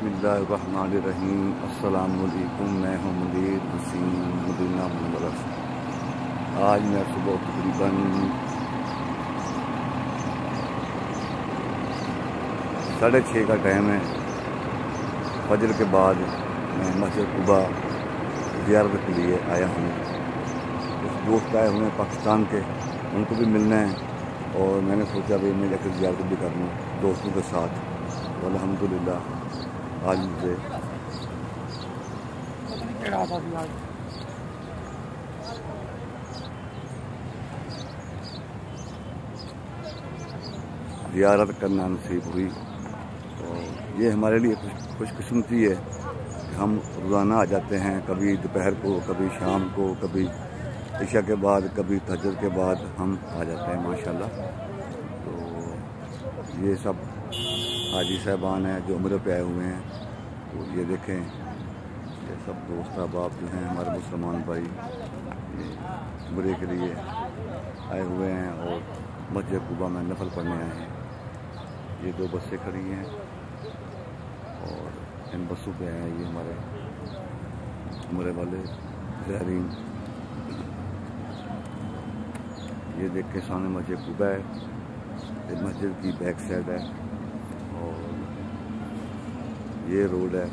बिस्मिल्लाहिर्रहमानिर्रहीम। अस्सलामुअलैकुम। मैं हूँ मुनीर हुसैन मदीना मुनव्वरा से। आज मैं सुबह तकरीबन 6:30 का टाइम है। फजर के बाद मैं मस्जिद कुबा ज़ियारत के लिए आया हूँ। कुछ दोस्त आए हुए हैं पाकिस्तान के, उनको भी मिलना है और मैंने सोचा भाई मैं जाकर ज़ियारत भी कर लूँ दोस्तों के साथ। तो अल्हम्दुलिल्लाह आज मुझे ज़ियारत करना नसीब हुई। तो ये हमारे लिए खुशकिस्मती है कि हम रोज़ाना आ जाते हैं, कभी दोपहर को, कभी शाम को, कभी इशा के बाद, कभी तहज्जुद के बाद हम आ जाते हैं माशाल्लाह। तो ये सब हाजी साहबान हैं जो उम्र पे आए हुए हैं। तो ये देखें, ये सब दोस्त अहबाब जो हैं हमारे मुसलमान भाई, ये उम्रे के लिए आए हुए हैं और मस्जिद कुबा में नफल पढ़ने आए हैं। ये 2 बसें खड़ी हैं और इन बसों पे आए हैं ये हमारे उम्रे वाले ज़ायरीन। ये देख के सामने मस्जिद कुबा है, ये मस्जिद की बैक साइड है और ये रोड है,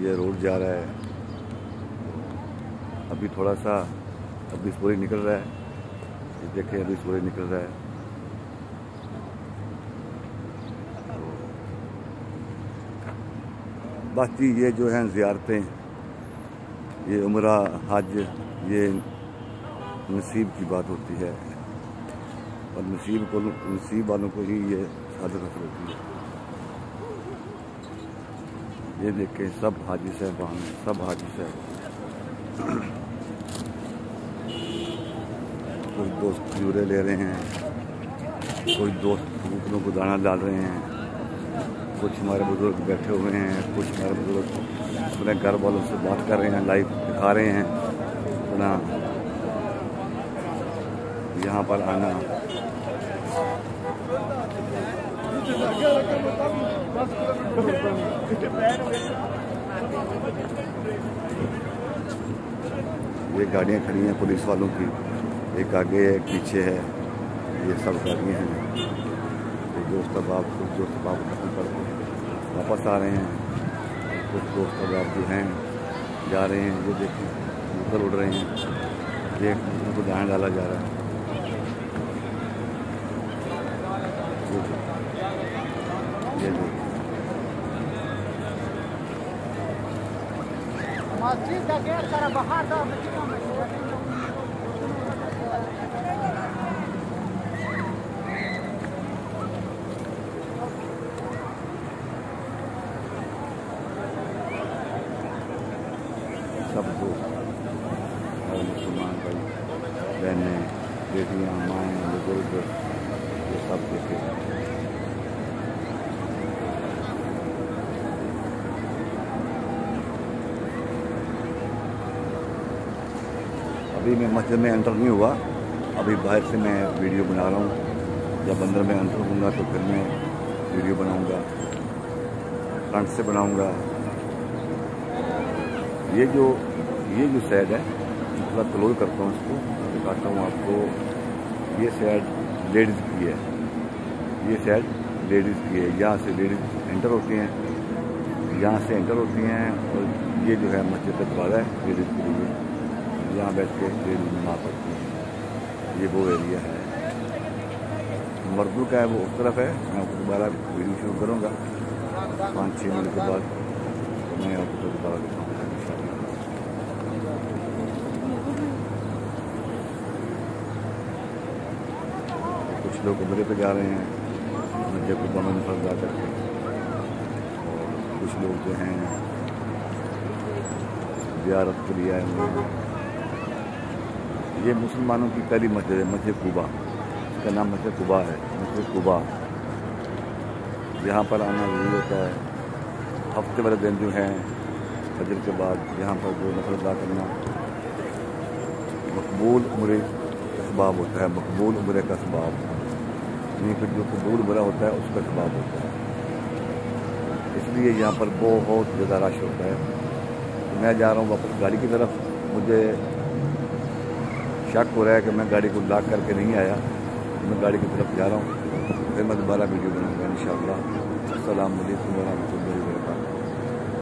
ये रोड जा रहा है। अभी थोड़ा सा अभी सूरज निकल रहा है, ये देखें अभी सूरज निकल रहा है। बाकी ये जो हैं ज़ियारतें, ये उम्रा हज, ये नसीब की बात होती है और नसीब वालों को ही ये सादत हासिल होती है। ये देखें सब हाजी साहबान, सब हाजी साहब। कुछ दोस्त खजूरें ले रहे हैं, कुछ दोस्त कबूतरों को दाना डाल रहे हैं, कुछ हमारे बुजुर्ग बैठे हुए हैं, कुछ हमारे बुजुर्ग अपने घर वालों से बात कर रहे हैं, लाइव दिखा रहे हैं अपना यहाँ पर आना। ये गाड़ियाँ खड़ी हैं पुलिस वालों की, एक आगे है, एक पीछे है, ये सब गाड़ियाँ हैं। तो दोस्त अहबाब, कुछ दोस्त अहबाब खत्म करके वापस आ रहे हैं, कुछ दोस्त अहबाब जो हैं जा रहे हैं। ये देखिए कबूतर उड़ रहे हैं, ये उनको दाना डाला जा रहा है। ये देखिए मस्जिद का गेट सारा बाहर था। सब दोस्त और मुसलमान भाई बहनें, बेटियाँ, माएँ, बुजुर्ग, ये सब देखे। अभी मैं मस्जिद में एंटर नहीं हुआ, अभी बाहर से मैं वीडियो बना रहा हूँ। जब अंदर में एंटर होऊंगा तो फिर मैं वीडियो बनाऊँगा, फ्रंट से बनाऊँगा। ये जो साइड है, थोड़ा क्लोज करता हूँ, इसको दिखाता हूँ आपको। ये साइड लेडीज़ की है, ये साइड लेडीज़ की है। यहाँ से लेडीज़ एंटर होती हैं, यहाँ से एंटर होती हैं और ये जो है मस्जिद का दरवाज़ा है लेडीज़ के लिए, यहाँ बैठ के लेडीज़ नमाज़ पढ़ती हैं। ये वो एरिया है। मर्दों का है वो उस तरफ है। मैं आपको दोबारा वीडियो शुरू करूँगा 5-6 मिनट के बाद, तो मैं आपको दोबारा दिखाऊँगा। कुछ लोग उम्रे पे जा रहे हैं मस्जिद कुबा में नफल अदा करके, और कुछ लोग जो हैं ज़ियारत के लिए आए हुए हैं। ये मुसलमानों की पहली मस्जिद है, मस्जिद कुबा, इसका नाम मस्जिद कुबा है। मस्जिद कुबा, यहाँ पर आना ज़रूरी होता है। हफ्ते वाले दिन जो हैं फजर के बाद यहाँ पर जो नफल अदा करना मकबूल उम्रे का सबब होता है। मकबूल उम्रे का सबब, नहीं फिर जो कबूल बुरा होता है उसका सबब होता है। इसलिए यहाँ पर बहुत ज़्यादा रश होता है। तो मैं जा रहा हूँ वापस गाड़ी की तरफ। मुझे शक हो रहा है कि मैं गाड़ी को लॉक करके नहीं आया। मैं गाड़ी की तरफ जा रहा हूँ, फिर मैं दोबारा वीडियो बनाऊँगा इंशाअल्लाह। अस्सलाम वालेकुम व रहमतुल्लाह।